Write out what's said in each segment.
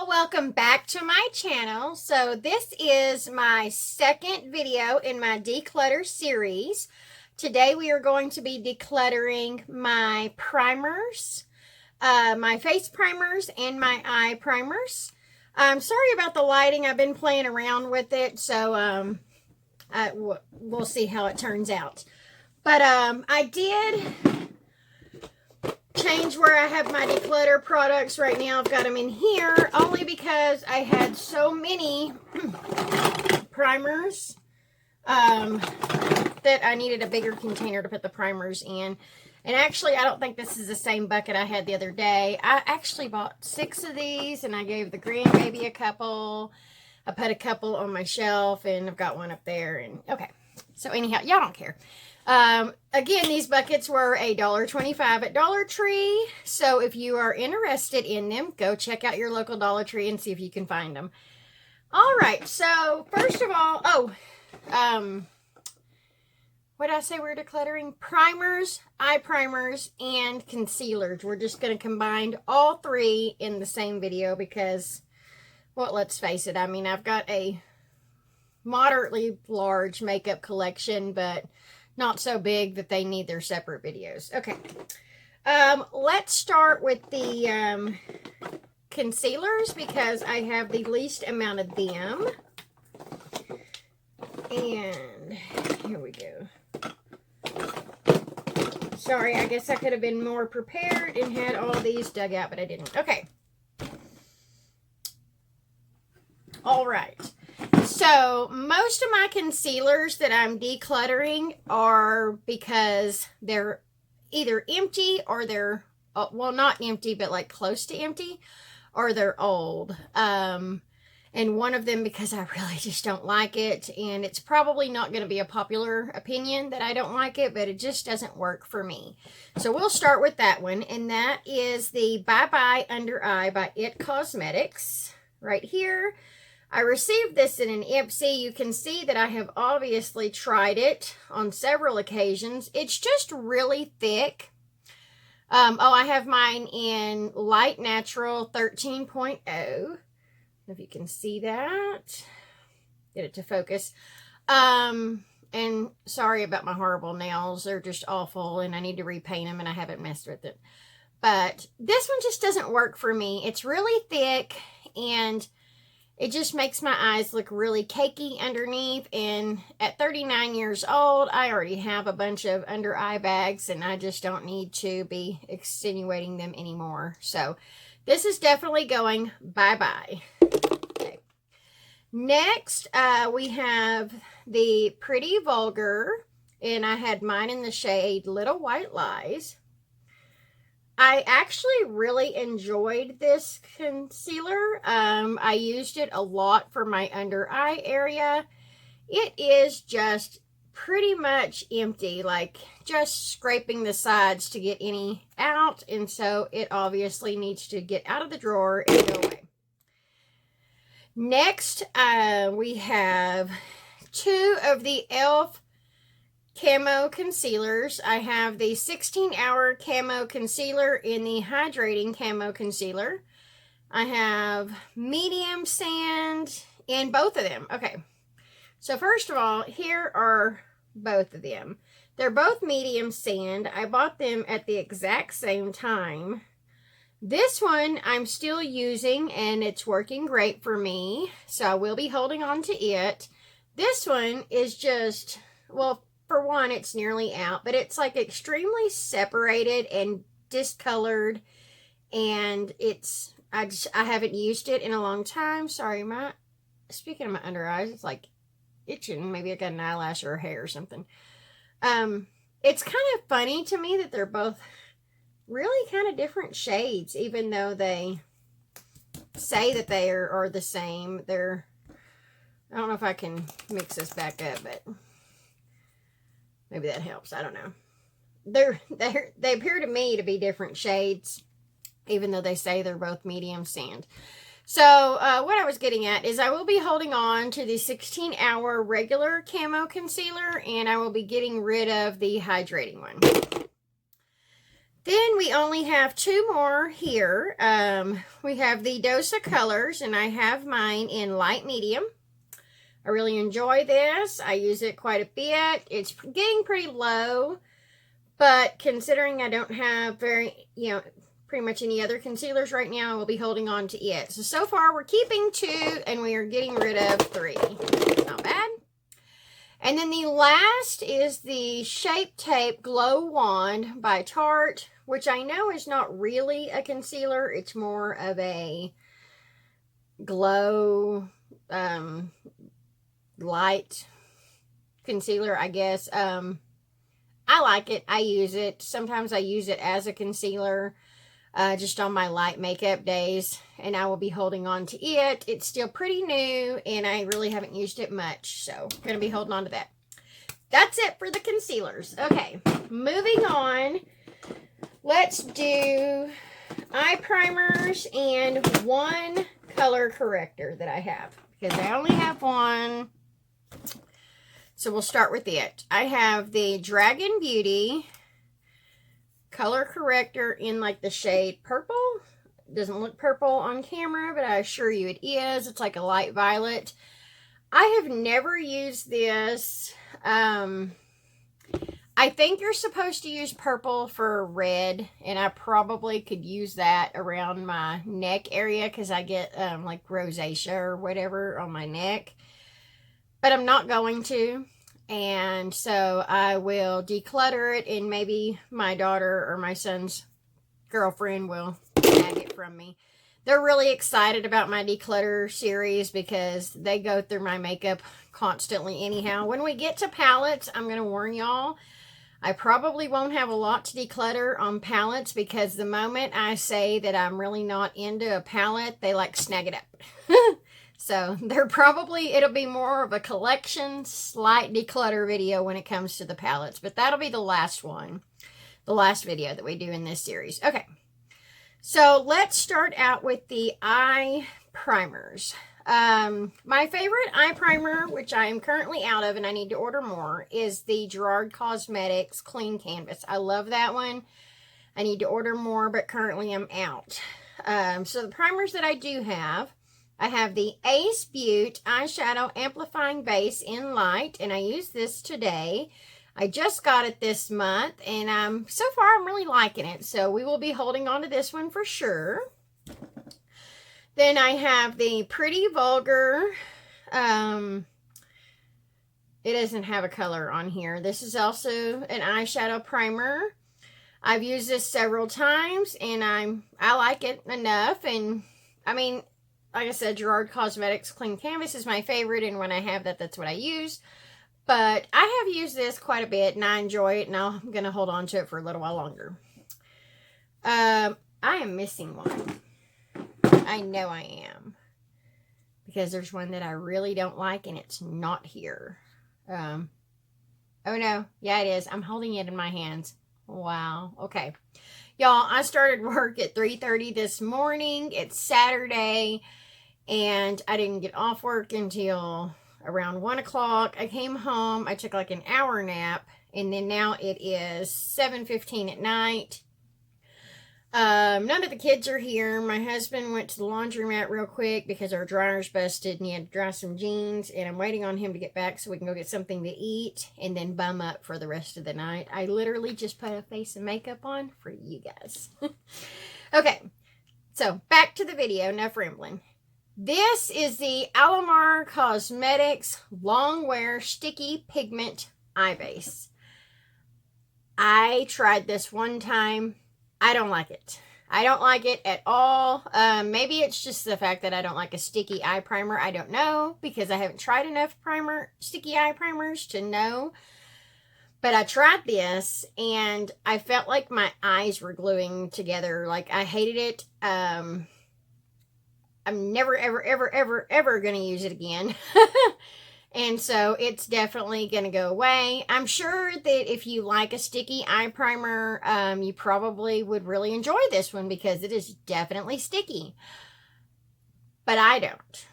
Welcome back to my channel. So this is my second video in my declutter series. Today we are going to be decluttering my primers, my face primers and my eye primers. I'm sorry about the lighting. I've been playing around with it, so we'll see how it turns out. But I did change where I have my declutter products. Right now I've got them in here only because I had so many primers that I needed a bigger container to put the primers in. And actually, I don't think this is the same bucket I had the other day. I actually bought 6 of these and I gave the grandbaby a couple. I put a couple on my shelf and I've got one up there. And okay, so anyhow, y'all don't care. Again, these buckets were $1.25 at Dollar Tree. So if you are interested in them, go check out your local Dollar Tree and see if you can find them. All right. So first of all, what did I say we're decluttering? Primers, eye primers, and concealers. We're just going to combine all 3 in the same video because, well, let's face it. I mean, I've got a moderately large makeup collection, but not so big that they need their separate videos. Okay. Let's start with the concealers because I have the least amount of them. And here we go. Sorry, I guess I could have been more prepared and had all these dug out, but I didn't. Okay. All right. So most of my concealers that I'm decluttering are because they're either empty or they're, well, not empty, but like close to empty, or they're old. And one of them because I really just don't like it. And it's probably not going to be a popular opinion that I don't like it, but it just doesn't work for me. So we'll start with that one. And that is the Bye Bye Under Eye by It Cosmetics right here. I received this in an Ipsy. You can see that I have obviously tried it on several occasions. It's just really thick. I have mine in Light Natural 13.0. If you can see that. Get it to focus. And sorry about my horrible nails. They're just awful and I need to repaint them and I haven't messed with it. But this one just doesn't work for me. It's really thick and it just makes my eyes look really cakey underneath. And at 39 years old, I already have a bunch of under eye bags and I just don't need to be extenuating them anymore. So this is definitely going bye-bye. Okay. Next, we have the Pretty Vulgar. And I had mine in the shade Little White Lies. I actually really enjoyed this concealer. I used it a lot for my under eye area. It is just pretty much empty, like just scraping the sides to get any out. And so it obviously needs to get out of the drawer and go away. Next, we have 2 of the e.l.f. Camo Concealers. I have the 16-hour Camo Concealer in the Hydrating Camo Concealer. I have medium sand in both of them. Okay, so first of all, here are both of them. They're both medium sand. I bought them at the exact same time. This one I'm still using and it's working great for me, so I will be holding on to it. This one is just, well, for one, it's nearly out, but it's like extremely separated and discolored, and it's, I haven't used it in a long time. Sorry, speaking of my under eyes, it's like itching. Maybe I got an eyelash or a hair or something. It's kind of funny to me that they're both really kind of different shades, even though they say that they are the same. I don't know if I can mix this back up, but maybe that helps. I don't know. They appear to me to be different shades, even though they say they're both medium sand. So what I was getting at is I will be holding on to the 16-hour regular Camo Concealer, and I will be getting rid of the hydrating one. Then we only have two more here. We have the Dose of Colors, and I have mine in light medium. I really enjoy this. I use it quite a bit. It's getting pretty low, but considering I don't have pretty much any other concealers right now, I will be holding on to it. So far we're keeping 2 and we are getting rid of 3. Not bad. And then the last is the Shape Tape Glow Wand by Tarte, which I know is not really a concealer. It's more of a glow light concealer, I guess. I like it. I use it. Sometimes I use it as a concealer just on my light makeup days, and I will be holding on to it. It's still pretty new, and I really haven't used it much, so I'm going to be holding on to that. That's it for the concealers. Okay, moving on. Let's do eye primers and one color corrector that I have, because I only have one. So we'll start with it. I have the Dragon Beauty color corrector in like the shade purple. It doesn't look purple on camera, but I assure you it is. It's like a light violet. I have never used this. I think you're supposed to use purple for red, and I probably could use that around my neck area because I get like rosacea or whatever on my neck. But I'm not going to. And so I will declutter it, and maybe my daughter or my son's girlfriend will snag it from me. They're really excited about my declutter series because they go through my makeup constantly anyhow. When we get to palettes, I'm going to warn y'all, I probably won't have a lot to declutter on palettes because the moment I say that I'm really not into a palette, they like snag it up. So it'll be more of a collection, slight declutter video when it comes to the palettes. But that'll be the last one, the last video that we do in this series. Okay, so let's start out with the eye primers. My favorite eye primer, which I am currently out of and I need to order more, is the Gerard Cosmetics Clean Canvas. I love that one. I need to order more, but currently I'm out. So the primers that I do have, I have the Ace Beauty Eyeshadow Amplifying Base in Light, and I used this today. I just got it this month, and so far I'm really liking it. So we will be holding on to this one for sure. Then I have the Pretty Vulgar. It doesn't have a color on here. This is also an eyeshadow primer. I've used this several times, and I like it enough. And I mean, like I said, Gerard Cosmetics Clean Canvas is my favorite, and when I have that, that's what I use. But I have used this quite a bit, and I enjoy it, and I'm going to hold on to it for a little while longer. I am missing one. I know I am. Because there's one that I really don't like, and it's not here. Oh, no. Yeah, it is. I'm holding it in my hands. Wow. Okay. Y'all, I started work at 3:30 this morning. It's Saturday, and I didn't get off work until around 1 o'clock. I came home. I took like an hour nap, and then now it is 7:15 at night. None of the kids are here. My husband went to the laundromat real quick because our dryer's busted and he had to dry some jeans, and I'm waiting on him to get back so we can go get something to eat and then bum up for the rest of the night. I literally just put a face and makeup on for you guys. Okay, so back to the video, enough rambling. This is the Alamar Cosmetics Long Wear Sticky Pigment Eye Base. I tried this one time. I don't like it. I don't like it at all. Maybe it's just the fact that I don't like a sticky eye primer. I don't know, because I haven't tried enough sticky eye primers to know. But I tried this, and I felt like my eyes were gluing together. Like, I hated it. I'm never, ever, ever, ever, ever going to use it again. And so it's definitely going to go away. I'm sure that if you like a sticky eye primer, you probably would really enjoy this one because it is definitely sticky. But I don't.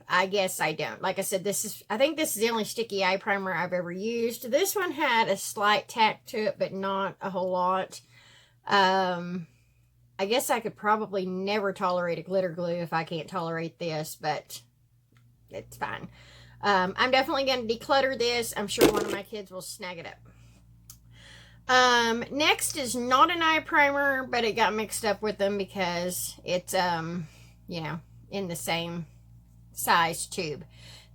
I guess I don't. Like I said, I think this is the only sticky eye primer I've ever used. This one had a slight tack to it, but not a whole lot. I guess I could probably never tolerate a glitter glue if I can't tolerate this, but it's fine. I'm definitely going to declutter this. I'm sure one of my kids will snag it up. Next is not an eye primer, but it got mixed up with them because it's, you know, in the same size tube.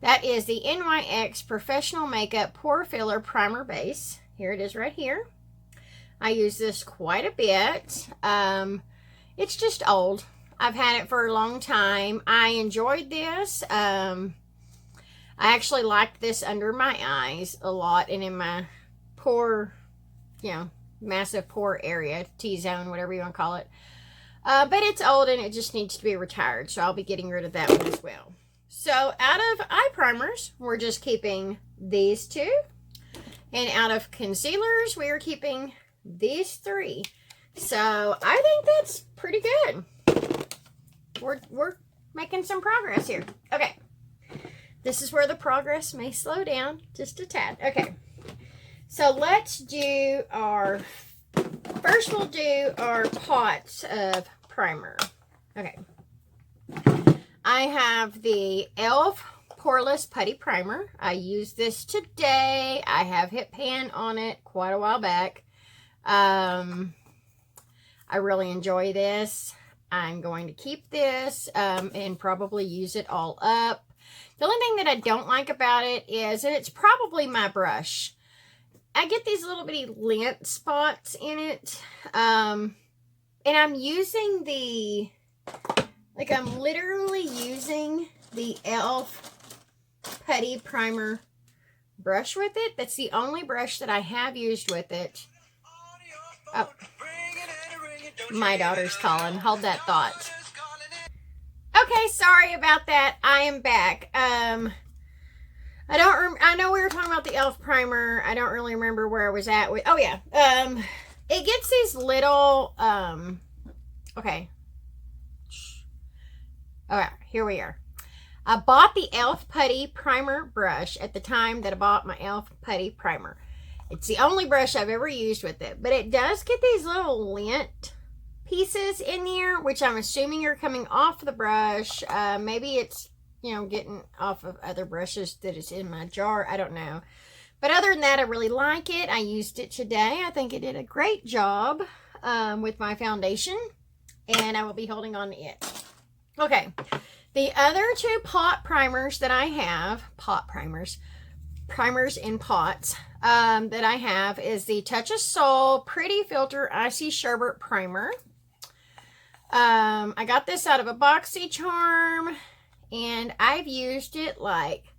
That is the NYX Professional Makeup Pore Filler Primer Base. Here it is right here. I use this quite a bit. It's just old. I've had it for a long time. I enjoyed this. I actually liked this under my eyes a lot and in my pore, you know, massive pore area, T-zone, whatever you want to call it. But it's old and it just needs to be retired, so I'll be getting rid of that one as well. So out of eye primers, we're just keeping these two. And out of concealers, we are keeping these three. So I think that's pretty good. We're making some progress here. Okay. This is where the progress may slow down just a tad. Okay. So let's do our, first we'll do our pots of primer. Okay. I have the e.l.f. Poreless Putty Primer. I used this today. I have hit pan on it quite a while back. I really enjoy this. I'm going to keep this and probably use it all up. The only thing that I don't like about it is, and it's probably my brush, I get these little bitty lint spots in it. And I'm using the, like I'm literally using the e.l.f. Putty Primer brush with it. That's the only brush that I have used with it. Oh, my daughter's calling. Hold that thought. Okay, sorry about that. I am back. I know we were talking about the e.l.f. primer. I don't really remember where I was at with. Oh yeah. It gets these little. Okay. All right, here we are. I bought the e.l.f. Putty Primer brush at the time that I bought my e.l.f. Putty Primer. It's the only brush I've ever used with it, but it does get these little lint pieces in there, which I'm assuming are coming off the brush. Maybe it's, you know, getting off of other brushes that is in my jar. I don't know. But other than that, I really like it. I used it today. I think it did a great job with my foundation, and I will be holding on to it. Okay. The other two pot primers that I have, primers in pots, that I have is the Touch of Soul Pretty Filter Icy Sherbet Primer. I got this out of a BoxyCharm, and I've used it like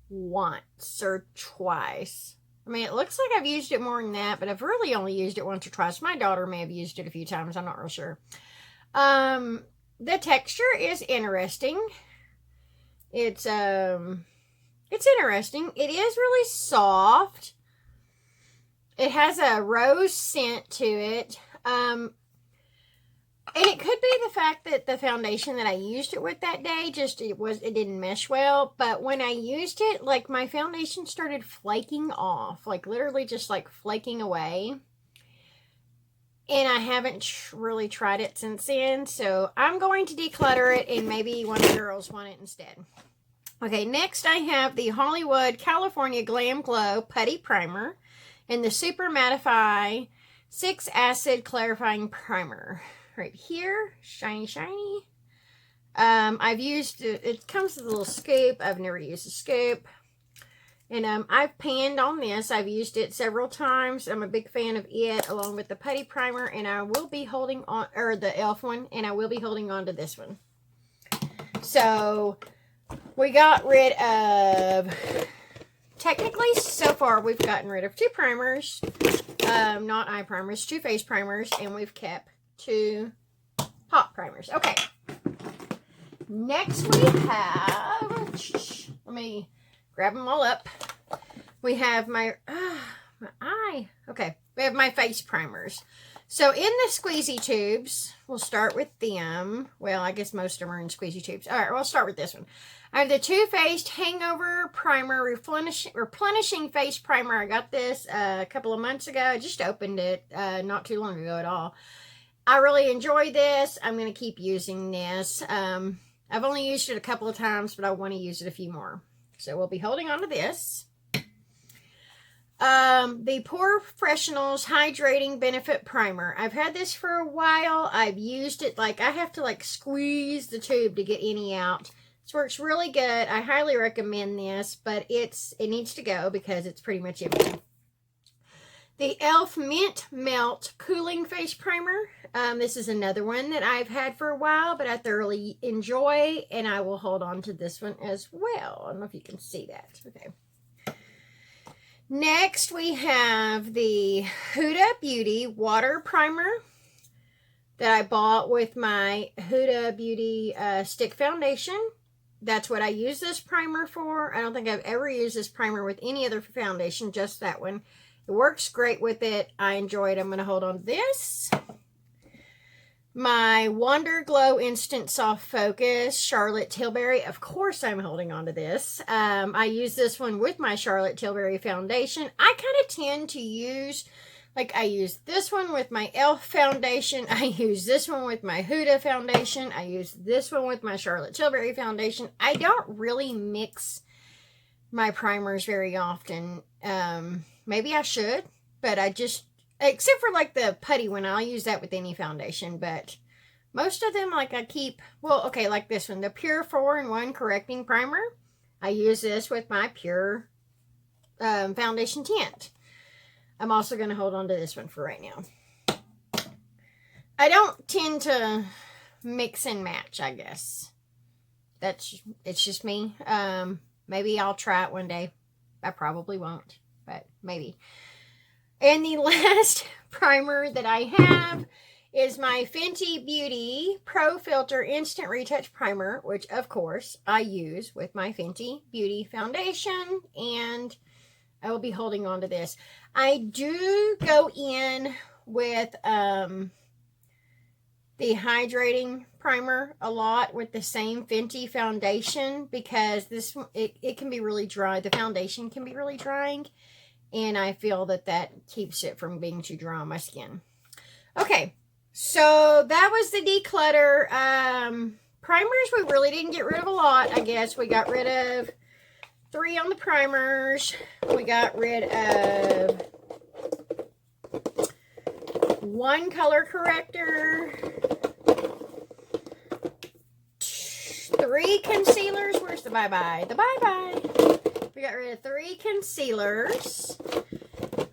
once or twice. I mean, it looks like I've used it more than that, but I've really only used it once or twice. My daughter may have used it a few times. I'm not real sure. The texture is interesting. It's interesting. It is really soft. It has a rose scent to it. And it could be the fact that the foundation that I used it with that day, it didn't mesh well. But when I used it, like my foundation started flaking off, like literally just like flaking away. And I haven't really tried it since then. So I'm going to declutter it and maybe one of the girls want it instead. Okay, next I have the Hollywood California Glam Glow Putty Primer and the Super Mattify 6 Acid Clarifying Primer. Right here, shiny, shiny. I've used it. It comes with a little scoop. I've never used a scoop. And I've panned on this. I've used it several times. I'm a big fan of it along with the Putty Primer. And I will be holding on, or the e.l.f. one. And I will be holding on to this one. So we got rid of, technically so far we've gotten rid of 2 primers. Not eye primers, 2 face primers. And we've kept 2 pot primers. Okay. Next we have, let me grab them all up. We have my eye. Okay. We have my face primers. So in the squeezy tubes, we'll start with them. Well, I guess most of them are in squeezy tubes. All right, we'll start with this one. I have the Too Faced Hangover Primer, Replenishing Face Primer. I got this a couple of months ago. I just opened it not too long ago at all. I really enjoy this. I'm going to keep using this. I've only used it a couple of times, but I want to use it a few more. So we'll be holding on to this. The Pore Professionals Hydrating Benefit Primer. I've had this for a while. I've used it, like, I have to, like, squeeze the tube to get any out. This works really good. I highly recommend this, but it needs to go because it's pretty much empty. The e.l.f. Mint Melt Cooling Face Primer. This is another one that I've had for a while, but I thoroughly enjoy, and I will hold on to this one as well. I don't know if you can see that. Okay. Next, we have the Huda Beauty Water Primer that I bought with my Huda Beauty Stick Foundation. That's what I use this primer for. I don't think I've ever used this primer with any other foundation, just that one. It works great with it. I enjoy it. I'm going to hold on to this. My Wonder Glow Instant Soft Focus Charlotte Tilbury. Of course I'm holding on to this. I use this one with my Charlotte Tilbury foundation. I kind of tend to use, like, I use this one with my e.l.f. foundation. I use this one with my Huda foundation. I use this one with my Charlotte Tilbury foundation. I don't really mix my primers very often. Maybe I should, but I just, except for like the Putty one, I'll use that with any foundation, but most of them, like, I keep, well, okay, like this one, the Pure 4-in-1 Correcting Primer. I use this with my Pure foundation tint. I'm also going to hold on to this one for right now. I don't tend to mix and match, I guess. It's just me. Maybe I'll try it one day. I probably won't, but maybe. And the last primer that I have is my Fenty Beauty Pro Filter Instant Retouch Primer, which, of course, I use with my Fenty Beauty foundation, and I will be holding on to this. I do go in with the hydrating primer a lot with the same Fenty foundation, because this it can be really dry. The foundation can be really drying, and I feel that keeps it from being too dry on my skin. Okay, so that was the declutter. Primers, we really didn't get rid of a lot, I guess. We got rid of 3 on the primers. We got rid of 1 color corrector, 3 concealers. Where's the bye-bye? The bye-bye. We got rid of 3 concealers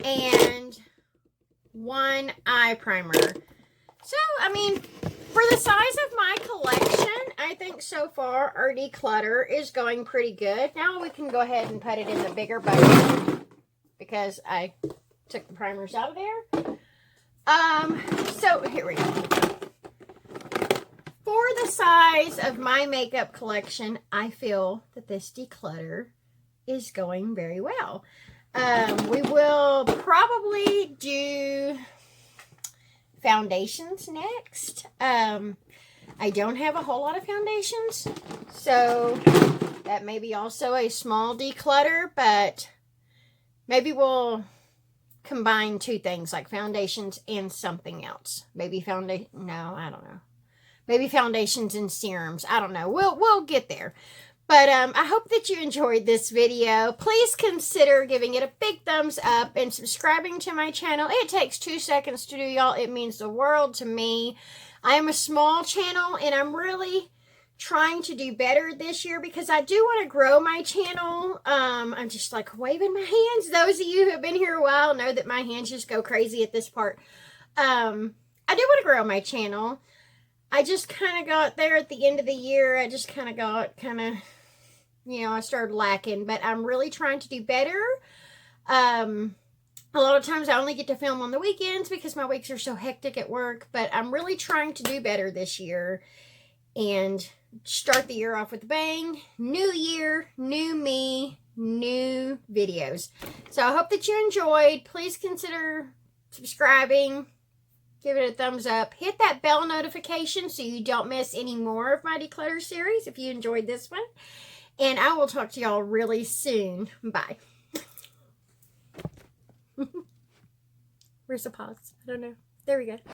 and 1 eye primer. So, I mean, for the size of my collection, I think so far our declutter is going pretty good. Now we can go ahead and put it in the bigger bucket because I took the primers out of there. So here we go. For the size of my makeup collection, I feel that this declutter is going very well. We will probably do foundations next. I don't have a whole lot of foundations, so that may be also a small declutter, but maybe we'll combine 2 things, like foundations and something else. Maybe no, I don't know. Maybe foundations and serums. I don't know. We'll get there. But I hope that you enjoyed this video. Please consider giving it a big thumbs up and subscribing to my channel. It takes 2 seconds to do, y'all. It means the world to me. I am a small channel, and I'm really trying to do better this year because I do want to grow my channel. I'm just like waving my hands. Those of you who have been here a while know that my hands just go crazy at this part. I do want to grow my channel. I just kind of got there at the end of the year. I just kind of got I started lacking, but I'm really trying to do better. A lot of times I only get to film on the weekends because my weeks are so hectic at work, but I'm really trying to do better this year and start the year off with a bang. New year, new me, new videos. So I hope that you enjoyed. Please consider subscribing. Give it a thumbs up. Hit that bell notification so you don't miss any more of my declutter series if you enjoyed this one. And I will talk to y'all really soon. Bye. Where's the pause? I don't know. There we go.